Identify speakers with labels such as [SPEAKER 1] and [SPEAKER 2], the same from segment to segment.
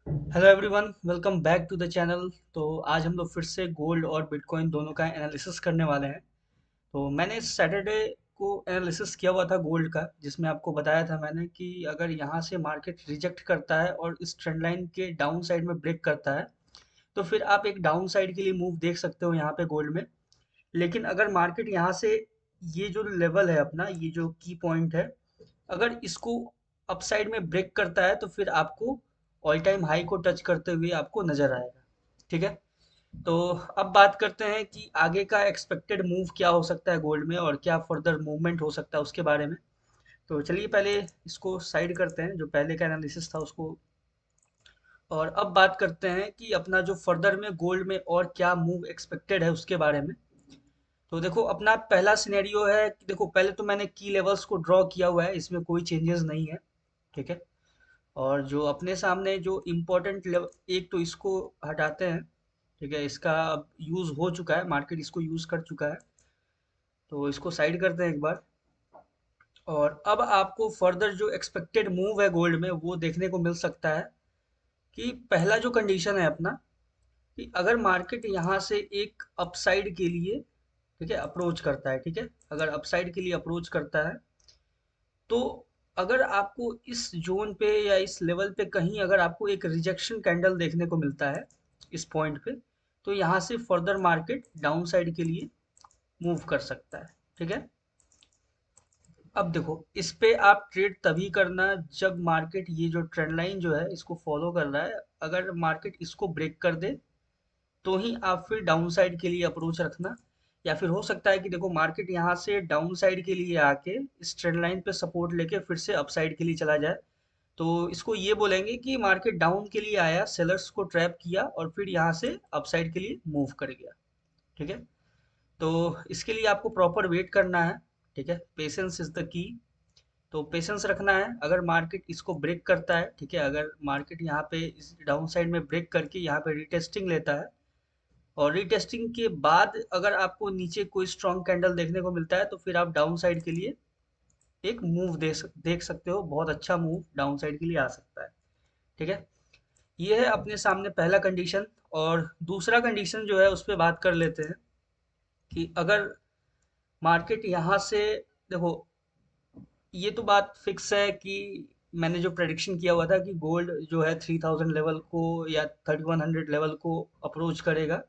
[SPEAKER 1] Hello everyone, welcome back to the channel. तो आज हम लोग फिर से गोल्ड और बिटकॉइन दोनों का एनालिसिस करने वाले हैं। तो मैंने सैटरडे को एनालिसिस किया हुआ था गोल्ड का, जिसमें आपको बताया था मैंने कि अगर यहाँ से मार्केट रिजेक्ट करता है और इस ट्रेंड लाइन के डाउन साइड में ब्रेक करता है तो फिर आप एक डाउन साइड के लिए मूव देख सकते हो यहाँ पे गोल्ड में। लेकिन अगर मार्केट यहाँ से ये जो लेवल है अपना, ये जो की पॉइंट है, अगर इसको अपसाइड में ब्रेक करता है तो फिर आपको ऑल टाइम हाई को टच करते हुए आपको नजर आएगा। ठीक है। तो अब बात करते हैं कि आगे का एक्सपेक्टेड मूव क्या हो सकता है गोल्ड में और क्या फर्दर मूवमेंट हो सकता है उसके बारे में। तो चलिए पहले इसको साइड करते हैं, जो पहले का एनालिसिस था उसको, और अब बात करते हैं कि अपना जो फर्दर में गोल्ड में और क्या मूव एक्सपेक्टेड है उसके बारे में। तो देखो, अपना पहला सिनेरियो है कि देखो, पहले तो मैंने की लेवल्स को ड्रॉ किया हुआ है, इसमें कोई चेंजेस नहीं है। ठीक है। और जो अपने सामने जो इम्पोर्टेंट लेवल, एक तो इसको हटाते हैं। ठीक है, इसका अब यूज़ हो चुका है, मार्केट इसको यूज़ कर चुका है, तो इसको साइड करते हैं एक बार। और अब आपको फर्दर जो एक्सपेक्टेड मूव है गोल्ड में वो देखने को मिल सकता है कि पहला जो कंडीशन है अपना, कि अगर मार्केट यहाँ से एक अपसाइड के लिए, ठीक है, अप्रोच करता है। ठीक है, अगर अपसाइड के लिए अप्रोच करता है तो अगर आपको इस जोन पे या इस लेवल पे कहीं अगर आपको एक रिजेक्शन कैंडल देखने को मिलता है इस पॉइंट पे, तो यहाँ से फर्दर मार्केट डाउन साइड के लिए मूव कर सकता है। ठीक है। अब देखो, इस पे आप ट्रेड तभी करना जब मार्केट ये जो ट्रेंड लाइन जो है इसको फॉलो कर रहा है। अगर मार्केट इसको ब्रेक कर दे तो ही आप फिर डाउन साइड के लिए अप्रोच रखना। या फिर हो सकता है कि देखो, मार्केट यहाँ से डाउन साइड के लिए आके इस ट्रेंड लाइन पे सपोर्ट लेके फिर से अप साइड के लिए चला जाए। तो इसको ये बोलेंगे कि मार्केट डाउन के लिए आया, सेलर्स को ट्रैप किया और फिर यहाँ से अप साइड के लिए मूव कर गया। ठीक है। तो इसके लिए आपको प्रॉपर वेट करना है। ठीक है, पेशेंस इज द की। तो पेशेंस रखना है। अगर मार्केट इसको ब्रेक करता है, ठीक है, अगर मार्केट यहाँ पे इस डाउन साइड में ब्रेक करके यहाँ पे रिटेस्टिंग लेता है और रीटेस्टिंग के बाद अगर आपको नीचे कोई स्ट्रॉन्ग कैंडल देखने को मिलता है तो फिर आप डाउन साइड के लिए एक मूव देख सकते हो। बहुत अच्छा मूव डाउन साइड के लिए आ सकता है। ठीक है। ये है अपने सामने पहला कंडीशन। और दूसरा कंडीशन जो है उस पर बात कर लेते हैं कि अगर मार्केट यहाँ से, देखो, ये तो बात फिक्स है कि मैंने जो प्रेडिक्शन किया हुआ था कि गोल्ड जो है 3000 लेवल को या 3100 लेवल को अप्रोच करेगा,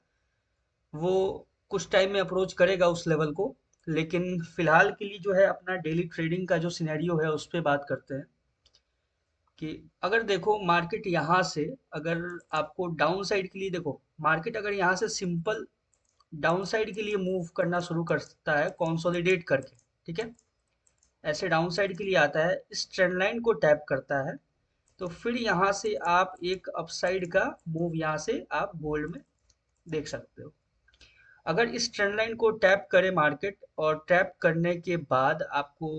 [SPEAKER 1] वो कुछ टाइम में अप्रोच करेगा उस लेवल को। लेकिन फिलहाल के लिए जो है अपना डेली ट्रेडिंग का जो सिनेरियो है उस पे बात करते हैं कि अगर देखो मार्केट यहाँ से, अगर आपको डाउन साइड के लिए, देखो मार्केट अगर यहाँ से सिंपल डाउन साइड के लिए मूव करना शुरू कर सकता है कंसोलिडेट करके। ठीक है, ऐसे डाउन साइड के लिए आता है, इस ट्रेंड लाइन को टैप करता है, तो फिर यहाँ से आप एक अपसाइड का मूव यहाँ से आप गोल्ड में देख सकते हो। अगर इस ट्रेंड लाइन को टैप करे मार्केट और टैप करने के बाद आपको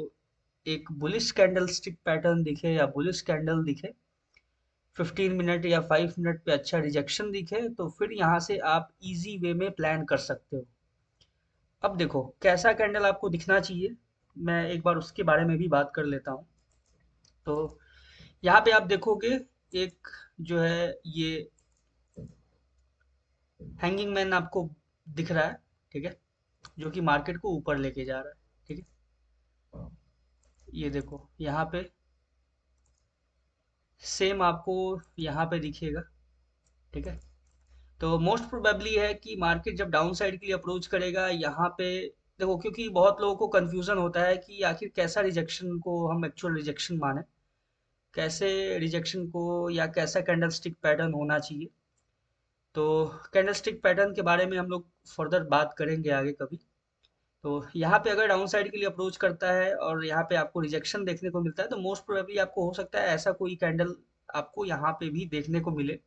[SPEAKER 1] एक बुलिश कैंडल स्टिक पैटर्न दिखे या बुलिश कैंडल दिखे, 15 मिनट या 5 मिनट पे अच्छा रिजेक्शन दिखे, तो फिर यहाँ से आप इजी वे में प्लान कर सकते हो। अब देखो कैसा कैंडल आपको दिखना चाहिए, मैं एक बार उसके बारे में भी बात कर लेता हूँ। तो यहाँ पे आप देखोगे एक जो है ये हैंगिंग मैन आपको दिख रहा है। ठीक है, जो कि मार्केट को ऊपर लेके जा रहा है। ठीक है, ये देखो यहाँ पे सेम आपको यहाँ पे दिखेगा। ठीक है। तो मोस्ट प्रोबेबली है कि मार्केट जब डाउन साइड के लिए अप्रोच करेगा यहाँ पे, देखो क्योंकि बहुत लोगों को कंफ्यूजन होता है कि आखिर कैसा रिजेक्शन को हम एक्चुअल रिजेक्शन माने, कैसे रिजेक्शन को, या कैसा कैंडलस्टिक पैटर्न होना चाहिए। तो कैंडलस्टिक पैटर्न के बारे में हम लोग फर्दर बात करेंगे आगे कभी। तो यहाँ पे अगर डाउन साइड के लिए अप्रोच करता है और यहाँ पे आपको रिजेक्शन देखने को मिलता है तो मोस्ट प्रोबेबली आपको हो सकता है ऐसा कोई कैंडल आपको यहाँ पे भी देखने को मिले।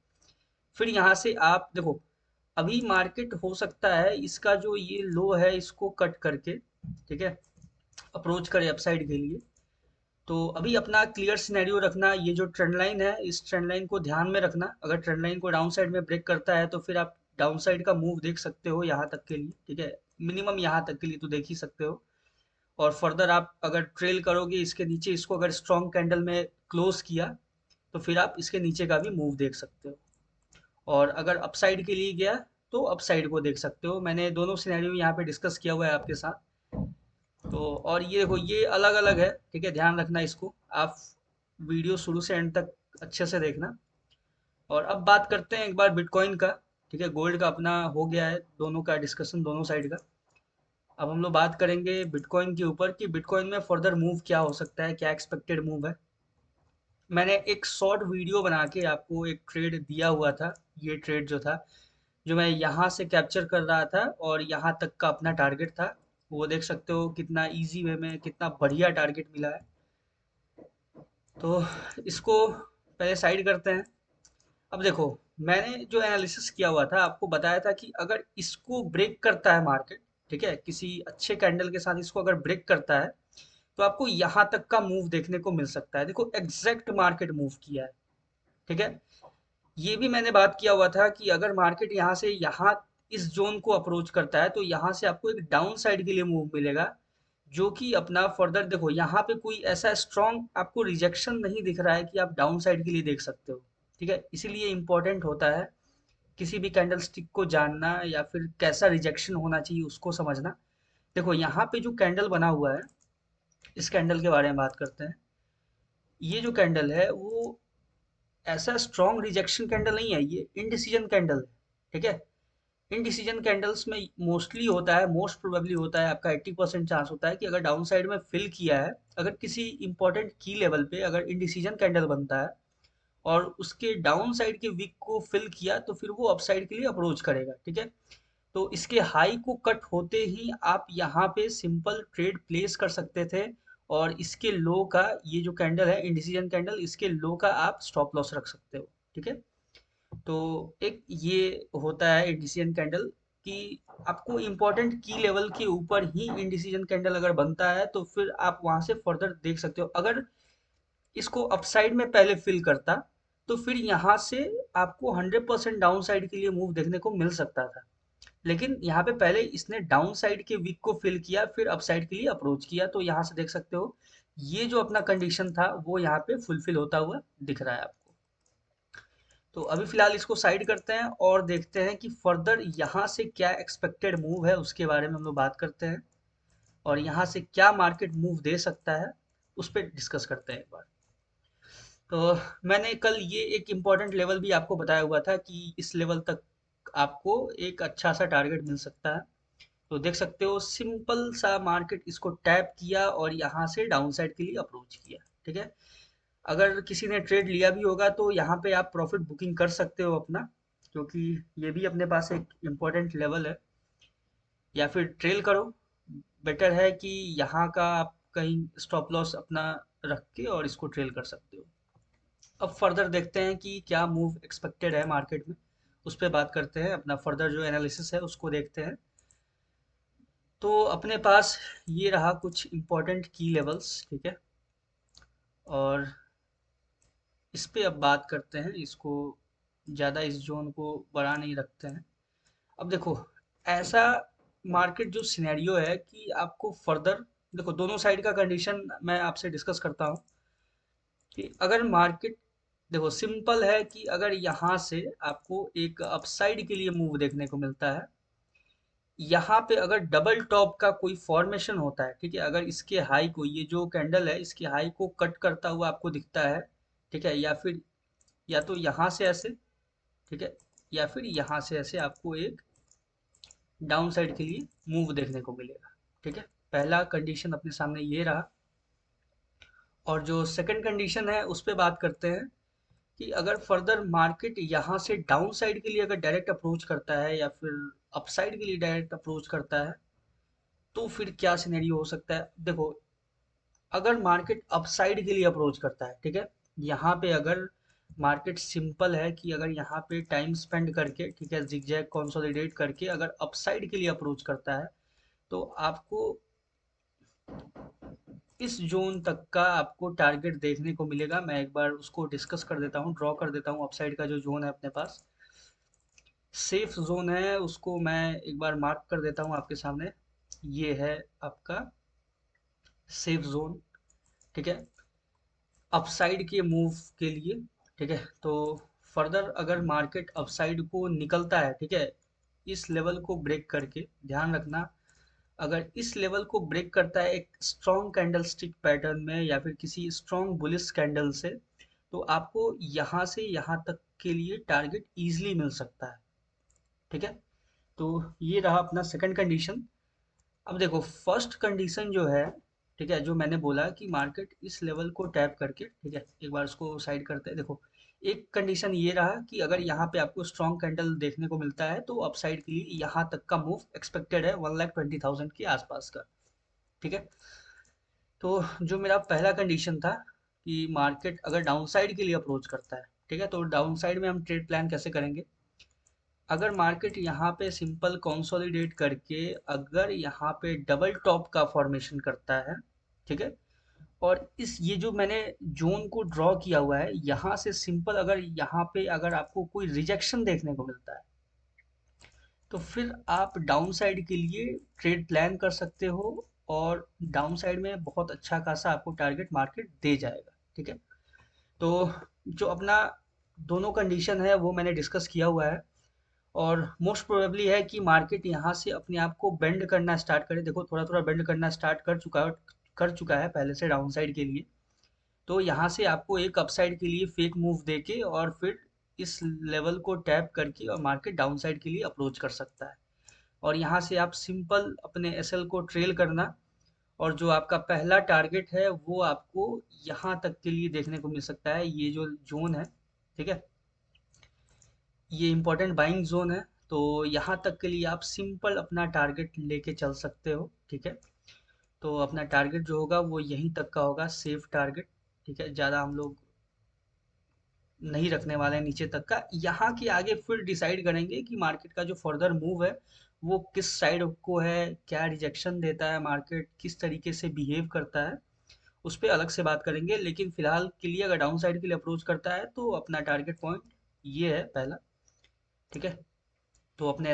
[SPEAKER 1] फिर यहाँ से आप देखो, अभी मार्केट हो सकता है इसका जो ये लो है इसको कट करके, ठीक है, अप्रोच करे अपसाइड के लिए। तो अभी अपना क्लियर सिनेरियो रखना, ये जो ट्रेंड लाइन है इस ट्रेंड लाइन को ध्यान में रखना। अगर ट्रेंड लाइन को डाउन साइड में ब्रेक करता है तो फिर आप डाउन साइड का मूव देख सकते हो यहाँ तक के लिए। ठीक है, मिनिमम यहाँ तक के लिए तो देख ही सकते हो। और फर्दर आप अगर ट्रेल करोगे इसके नीचे, इसको अगर स्ट्रॉन्ग कैंडल में क्लोज किया तो फिर आप इसके नीचे का भी मूव देख सकते हो। और अगर अपसाइड के लिए गया तो अपसाइड को देख सकते हो। मैंने दोनों सिनेरियो यहाँ पे डिस्कस किया हुआ है आपके साथ। तो और ये देखो, ये अलग अलग है, ठीक है, ध्यान रखना इसको। आप वीडियो शुरू से एंड तक अच्छे से देखना। और अब बात करते हैं एक बार बिटकॉइन का। ठीक है, गोल्ड का अपना हो गया है, दोनों का डिस्कशन दोनों साइड का। अब हम लोग बात करेंगे बिटकॉइन के ऊपर कि बिटकॉइन में फर्दर मूव क्या हो सकता है, क्या एक्सपेक्टेड मूव है। मैंने एक शॉर्ट वीडियो बना के आपको एक ट्रेड दिया हुआ था। ये ट्रेड जो था, जो मैं यहाँ से कैप्चर कर रहा था और यहाँ तक का अपना टारगेट था, वो देख सकते हो कितना इजी वे में कितना बढ़िया टारगेट मिला है। तो इसको पहले साइड करते हैं। अब देखो, मैंने जो एनालिसिस किया हुआ था आपको बताया था कि अगर इसको ब्रेक करता है मार्केट, ठीक है, किसी अच्छे कैंडल के साथ इसको अगर ब्रेक करता है तो आपको यहाँ तक का मूव देखने को मिल सकता है। देखो एग्जैक्ट मार्केट मूव किया है, ठीक है। ये भी मैंने बात किया हुआ था कि अगर मार्केट यहाँ से यहाँ इस जोन को अप्रोच करता है तो यहाँ से आपको एक डाउन साइड के लिए मूव मिलेगा, जो कि अपना फर्दर देखो यहाँ पे कोई ऐसा स्ट्रॉन्ग आपको रिजेक्शन नहीं दिख रहा है कि आप डाउन साइड के लिए देख सकते हो। ठीक है, इसीलिए इंपॉर्टेंट होता है किसी भी कैंडल स्टिक को जानना या फिर कैसा रिजेक्शन होना चाहिए उसको समझना। देखो यहाँ पे जो कैंडल बना हुआ है, इस कैंडल के बारे में बात करते हैं। ये जो कैंडल है वो ऐसा स्ट्रॉन्ग रिजेक्शन कैंडल नहीं है, ये इनडिसीजन कैंडल है। ठीक है, इनडिसीजन कैंडल्स में मोस्टली होता है, मोस्ट प्रोबेबली होता है, आपका 80% चांस होता है कि अगर डाउन साइड में फिल किया है, अगर किसी इंपॉर्टेंट की लेवल पे अगर इनडिसीजन कैंडल बनता है और उसके डाउन साइड के वीक को फिल किया तो फिर वो अपसाइड के लिए अप्रोच करेगा। ठीक है, तो इसके हाई को कट होते ही आप यहाँ पे सिंपल ट्रेड प्लेस कर सकते थे। और इसके लो का, ये जो कैंडल है इंडिसीजन कैंडल, इसके लो का आप स्टॉप लॉस रख सकते हो। ठीक है, तो एक ये होता है इंडिसीजन कैंडल कि आपको इंपॉर्टेंट की लेवल के ऊपर ही इंडिसीजन कैंडल अगर बनता है तो फिर आप वहां से फर्दर देख सकते हो। अगर इसको अपसाइड में पहले फिल करता तो फिर यहाँ से आपको 100% डाउन साइड के लिए मूव देखने को मिल सकता था। लेकिन यहाँ पे पहले इसने डाउन साइड के वीक को फिल किया, फिर अप साइड के लिए अप्रोच किया, तो यहाँ से देख सकते हो ये जो अपना कंडीशन था वो यहाँ पे फुलफिल होता हुआ दिख रहा है आपको। तो अभी फिलहाल इसको साइड करते हैं और देखते हैं कि फर्दर यहाँ से क्या एक्सपेक्टेड मूव है उसके बारे में हम लोग बात करते हैं। और यहाँ से क्या मार्केट मूव दे सकता है उस पर डिस्कस करते हैं एक बार। तो मैंने कल ये एक इम्पॉर्टेंट लेवल भी आपको बताया हुआ था कि इस लेवल तक आपको एक अच्छा सा टारगेट मिल सकता है। तो देख सकते हो सिंपल सा मार्केट इसको टैप किया और यहाँ से डाउन साइड के लिए अप्रोच किया। ठीक है, अगर किसी ने ट्रेड लिया भी होगा तो यहाँ पे आप प्रॉफिट बुकिंग कर सकते हो अपना, क्योंकि ये भी अपने पास एक इम्पोर्टेंट लेवल है। या फिर ट्रेल करो, बेटर है कि यहाँ का आप कहीं स्टॉप लॉस अपना रख के और इसको ट्रेल कर सकते हो। अब फर्दर देखते हैं कि क्या मूव एक्सपेक्टेड है मार्केट में, उस पर बात करते हैं। अपना फर्दर जो एनालिसिस है उसको देखते हैं। तो अपने पास ये रहा कुछ इम्पोर्टेंट की लेवल्स, ठीक है, और इस पे अब बात करते हैं। इसको ज़्यादा इस जोन को बड़ा नहीं रखते हैं। अब देखो, ऐसा मार्केट जो सिनेरियो है कि आपको फर्दर देखो दोनों साइड का कंडीशन मैं आपसे डिस्कस करता हूँ कि अगर मार्केट देखो सिंपल है कि अगर यहाँ से आपको एक अपसाइड के लिए मूव देखने को मिलता है, यहाँ पे अगर डबल टॉप का कोई फॉर्मेशन होता है, ठीक है, अगर इसके हाई को, ये जो कैंडल है इसके हाई को कट करता हुआ आपको दिखता है, ठीक है, या फिर या तो यहाँ से ऐसे, ठीक है, या फिर यहाँ से ऐसे आपको एक डाउन साइड के लिए मूव देखने को मिलेगा। ठीक है, पहला कंडीशन अपने सामने ये रहा। और जो सेकंड कंडीशन है उस पे बात करते हैं कि अगर फर्दर मार्केट यहाँ से डाउन साइड के लिए अगर डायरेक्ट अप्रोच करता है या फिर अपसाइड के लिए डायरेक्ट अप्रोच करता है तो फिर क्या सिनेरियो हो सकता है। देखो, अगर मार्केट अपसाइड के लिए अप्रोच करता है, ठीक है, यहाँ पे अगर मार्केट सिंपल है कि अगर यहाँ पे टाइम स्पेंड करके, ठीक है, जिगजैग कंसोलिडेट करके अगर अपसाइड के लिए अप्रोच करता है तो आपको इस जोन तक का आपको टारगेट देखने को मिलेगा। मैं एक बार उसको डिस्कस कर देता हूँ, ड्रॉ कर देता हूँ। अपसाइड का जो जोन है अपने पास सेफ जोन है, उसको मैं एक बार मार्क कर देता हूँ आपके सामने। ये है आपका सेफ जोन, ठीक है, अपसाइड के मूव के लिए। ठीक है। तो फर्दर अगर मार्केट अपसाइड को निकलता है, ठीक है, इस लेवल को ब्रेक करके, ध्यान रखना, अगर इस लेवल को ब्रेक करता है एक स्ट्रॉन्ग कैंडलस्टिक पैटर्न में या फिर किसी स्ट्रॉन्ग बुलिश कैंडल से, तो आपको यहाँ से यहाँ तक के लिए टारगेट इजीली मिल सकता है। ठीक है। तो ये रहा अपना सेकंड कंडीशन। अब देखो फर्स्ट कंडीशन जो है, ठीक है, जो मैंने बोला कि मार्केट इस लेवल को टैप करके, ठीक है, एक बार उसको साइड करते हैं। देखो एक कंडीशन ये रहा कि अगर यहाँ पे आपको स्ट्रॉन्ग कैंडल देखने को मिलता है तो अपसाइड के लिए यहाँ तक का मूव एक्सपेक्टेड है 1,20,000 के आसपास का। ठीक है। तो जो मेरा पहला कंडीशन था कि मार्केट अगर डाउन साइड के लिए अप्रोच करता है, ठीक है, तो डाउन साइड में हम ट्रेड प्लान कैसे करेंगे। अगर मार्केट यहाँ पे सिंपल कंसोलिडेट करके अगर यहाँ पे डबल टॉप का फॉर्मेशन करता है, ठीक है, और इस ये जो मैंने जोन को ड्रॉ किया हुआ है, यहाँ से सिंपल अगर यहाँ पे अगर आपको कोई रिजेक्शन देखने को मिलता है, तो फिर आप डाउन साइड के लिए ट्रेड प्लान कर सकते हो और डाउन साइड में बहुत अच्छा खासा आपको टारगेट मार्केट दे जाएगा। ठीक है। तो जो अपना दोनों कंडीशन है वो मैंने डिस्कस किया हुआ है, और मोस्ट प्रोबेबली है कि मार्केट यहाँ से अपने आप को बेंड करना स्टार्ट करे। देखो थोड़ा थोड़ा बेंड करना स्टार्ट कर चुका है पहले से डाउन साइड के लिए। तो यहाँ से आपको एक अपसाइड के लिए फेक मूव देके और फिर इस लेवल को टैप करके और मार्केट डाउन साइड के लिए अप्रोच कर सकता है। और यहाँ से आप सिंपल अपने एसएल को ट्रेल करना, और जो आपका पहला टारगेट है वो आपको यहाँ तक के लिए देखने को मिल सकता है, ये जो जोन है, ठीक है, ये इंपॉर्टेंट बाइंग जोन है। तो यहाँ तक के लिए आप सिंपल अपना टारगेट लेके चल सकते हो। ठीक है। तो अपना टारगेट जो होगा वो यहीं तक का होगा, सेफ टारगेट। ठीक है, ज़्यादा हम लोग नहीं रखने वाले हैं नीचे तक का। यहाँ के आगे फिर डिसाइड करेंगे कि मार्केट का जो फर्दर मूव है वो किस साइड को है, क्या रिजेक्शन देता है मार्केट, किस तरीके से बिहेव करता है, उस पर अलग से बात करेंगे। लेकिन फिलहाल के लिए अगर डाउन साइड के लिए अप्रोच करता है तो अपना टारगेट पॉइंट ये है पहला। ठीक है। तो अपने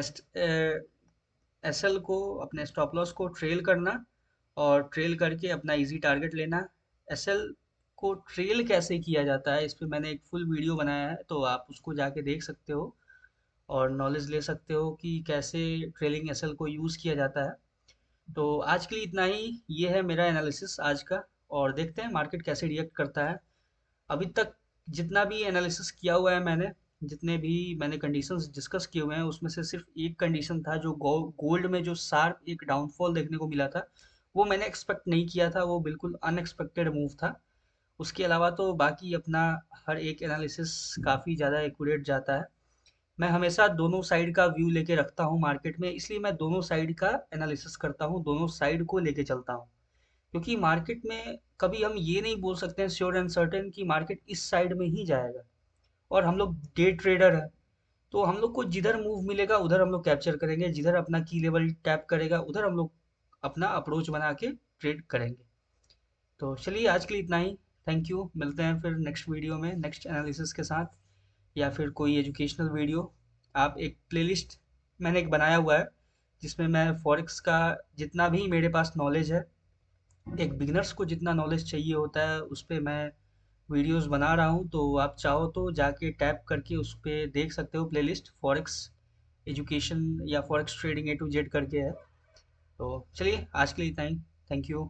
[SPEAKER 1] एसएल को, अपने स्टॉप लॉस को ट्रेल करना, और ट्रेल करके अपना इजी टारगेट लेना। एसएल को ट्रेल कैसे किया जाता है इस पे मैंने एक फुल वीडियो बनाया है, तो आप उसको जाके देख सकते हो और नॉलेज ले सकते हो कि कैसे ट्रेलिंग एसएल को यूज़ किया जाता है। तो आज के लिए इतना ही, ये है मेरा एनालिसिस आज का, और देखते हैं मार्केट कैसे रिएक्ट करता है। अभी तक जितना भी एनालिसिस किया हुआ है मैंने, जितने भी मैंने कंडीशंस डिस्कस किए हुए हैं, उसमें से सिर्फ एक कंडीशन था जो गोल्ड में जो शार्प एक डाउनफॉल देखने को मिला था, वो मैंने एक्सपेक्ट नहीं किया था, वो बिल्कुल अनएक्सपेक्टेड मूव था। उसके अलावा तो बाकी अपना हर एक एनालिसिस काफ़ी ज़्यादा एक्यूरेट जाता है। मैं हमेशा दोनों साइड का व्यू लेके रखता हूँ मार्केट में, इसलिए मैं दोनों साइड का एनालिसिस करता हूँ, दोनों साइड को लेके चलता हूँ। क्योंकि मार्केट में कभी हम ये नहीं बोल सकते हैं श्योर एंड सर्टेन कि मार्केट इस साइड में ही जाएगा, और हम लोग डे ट्रेडर हैं, तो हम लोग को जिधर मूव मिलेगा उधर हम लोग कैप्चर करेंगे, जिधर अपना की लेवल टैप करेगा उधर हम लोग अपना अप्रोच बना के ट्रेड करेंगे। तो चलिए आज के लिए इतना ही। थैंक यू, मिलते हैं फिर नेक्स्ट वीडियो में नेक्स्ट एनालिसिस के साथ, या फिर कोई एजुकेशनल वीडियो। आप एक प्लेलिस्ट मैंने एक बनाया हुआ है जिसमें मैं फॉरेक्स का जितना भी मेरे पास नॉलेज है, एक बिगिनर्स को जितना नॉलेज चाहिए होता है उस पे मैं वीडियोस बना रहा हूँ। तो आप चाहो तो जाके टैप करके उस पे देख सकते हो, प्लेलिस्ट फॉरेक्स एजुकेशन या forex trading A to Z करके है। तो चलिए आज के लिए इतना ही। Thank you.